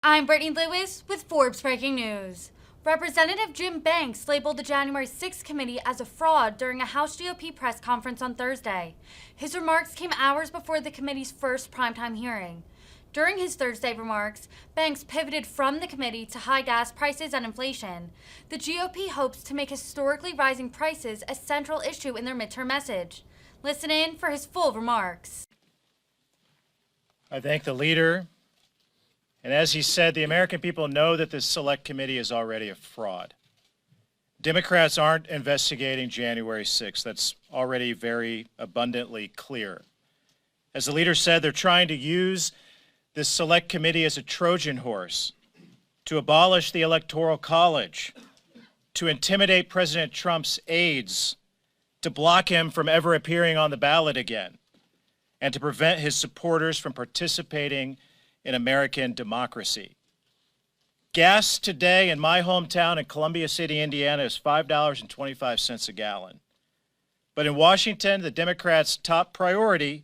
I'm Brittany Lewis with Forbes Breaking News. Representative Jim Banks labeled the January 6th committee as a fraud during a House GOP press conference on Thursday. His remarks came hours before the committee's first primetime hearing. During his Thursday remarks, Banks pivoted from the committee to high gas prices and inflation. The GOP hopes to make historically rising prices a central issue in their midterm message. Listen in for his full remarks. I thank the leader. And as he said, the American people know that this select committee is already a fraud. Democrats aren't investigating January 6th. That's already very abundantly clear. As the leader said, they're trying to use this select committee as a Trojan horse to abolish the Electoral College, to intimidate President Trump's aides, to block him from ever appearing on the ballot again, and to prevent his supporters from participating in American democracy. Gas today in my hometown in Columbia City, Indiana is $5.25 a gallon. But in Washington, the Democrats' top priority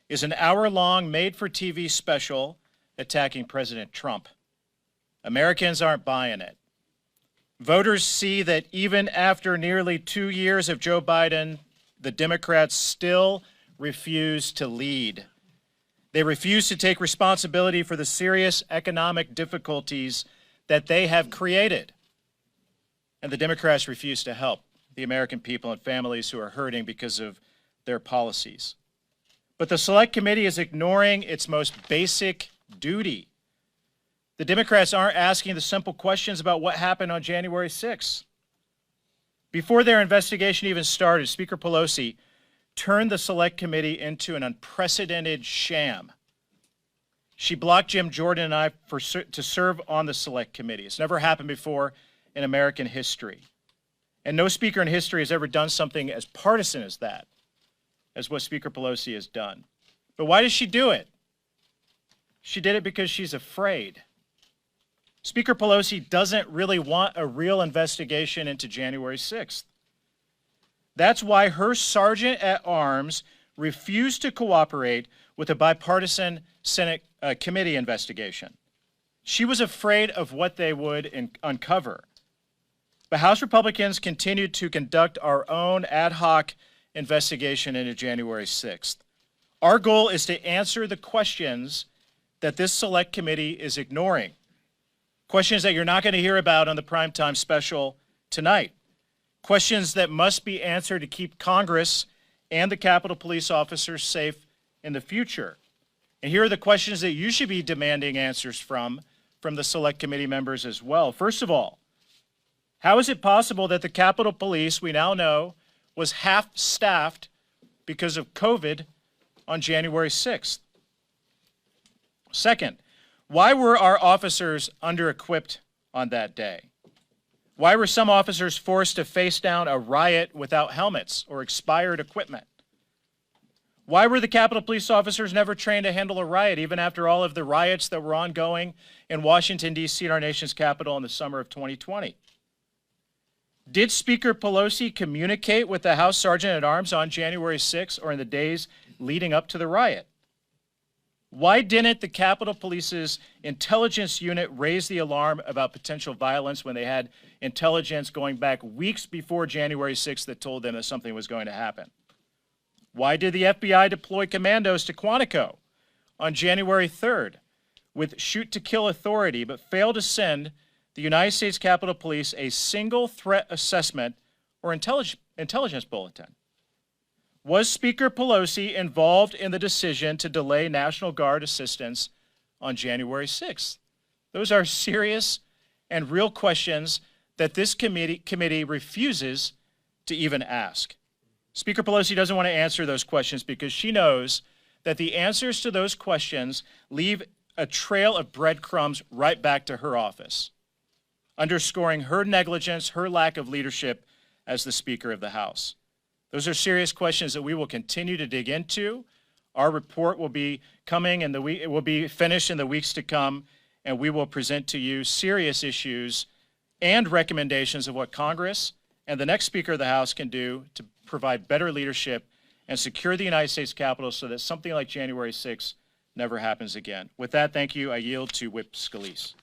is an hour-long made-for-TV special attacking President Trump. Americans aren't buying it. Voters see that even after nearly 2 years of Joe Biden, the Democrats still refuse to lead. They refuse to take responsibility for the serious economic difficulties that they have created. And the Democrats refuse to help the American people and families who are hurting because of their policies. But the Select Committee is ignoring its most basic duty. The Democrats aren't asking the simple questions about what happened on January 6th. Before their investigation even started, Speaker Pelosi turned the Select Committee into an unprecedented sham. She blocked Jim Jordan and I to serve on the Select Committee. It's never happened before in American history. And no speaker in history has ever done something as partisan as that, as what Speaker Pelosi has done. But why does she do it? She did it because she's afraid. Speaker Pelosi doesn't really want a real investigation into January 6th. That's why her sergeant at arms refused to cooperate with a bipartisan Senate committee investigation. She was afraid of what they would uncover. But House Republicans continued to conduct our own ad hoc investigation into January 6th. Our goal is to answer the questions that this select committee is ignoring. Questions that you're not going to hear about on the primetime special tonight. Questions that must be answered to keep Congress and the Capitol Police officers safe in the future. And here are the questions that you should be demanding answers from the Select Committee members as well. First of all, how is it possible that the Capitol Police, we now know, was half-staffed because of COVID on January 6th? Second, why were our officers under-equipped on that day? Why were some officers forced to face down a riot without helmets or expired equipment? Why were the Capitol Police officers never trained to handle a riot, even after all of the riots that were ongoing in Washington, D.C., and our nation's capital in the summer of 2020? Did Speaker Pelosi communicate with the House Sergeant at Arms on January 6th or in the days leading up to the riot? Why didn't the Capitol Police's intelligence unit raise the alarm about potential violence when they had intelligence going back weeks before January 6th that told them that something was going to happen? Why did the FBI deploy commandos to Quantico on January 3rd with shoot-to-kill authority but fail to send the United States Capitol Police a single threat assessment or intelligence bulletin? Was Speaker Pelosi involved in the decision to delay National Guard assistance on January 6th? Those are serious and real questions that this committee refuses to even ask. Speaker Pelosi doesn't want to answer those questions because she knows that the answers to those questions leave a trail of breadcrumbs right back to her office, underscoring her negligence, her lack of leadership as the Speaker of the House. Those are serious questions that we will continue to dig into. Our report will be coming and it will be finished in the weeks to come, and we will present to you serious issues and recommendations of what Congress and the next Speaker of the House can do to provide better leadership and secure the United States Capitol so that something like January 6th never happens again. With that, thank you. I yield to Whip Scalise.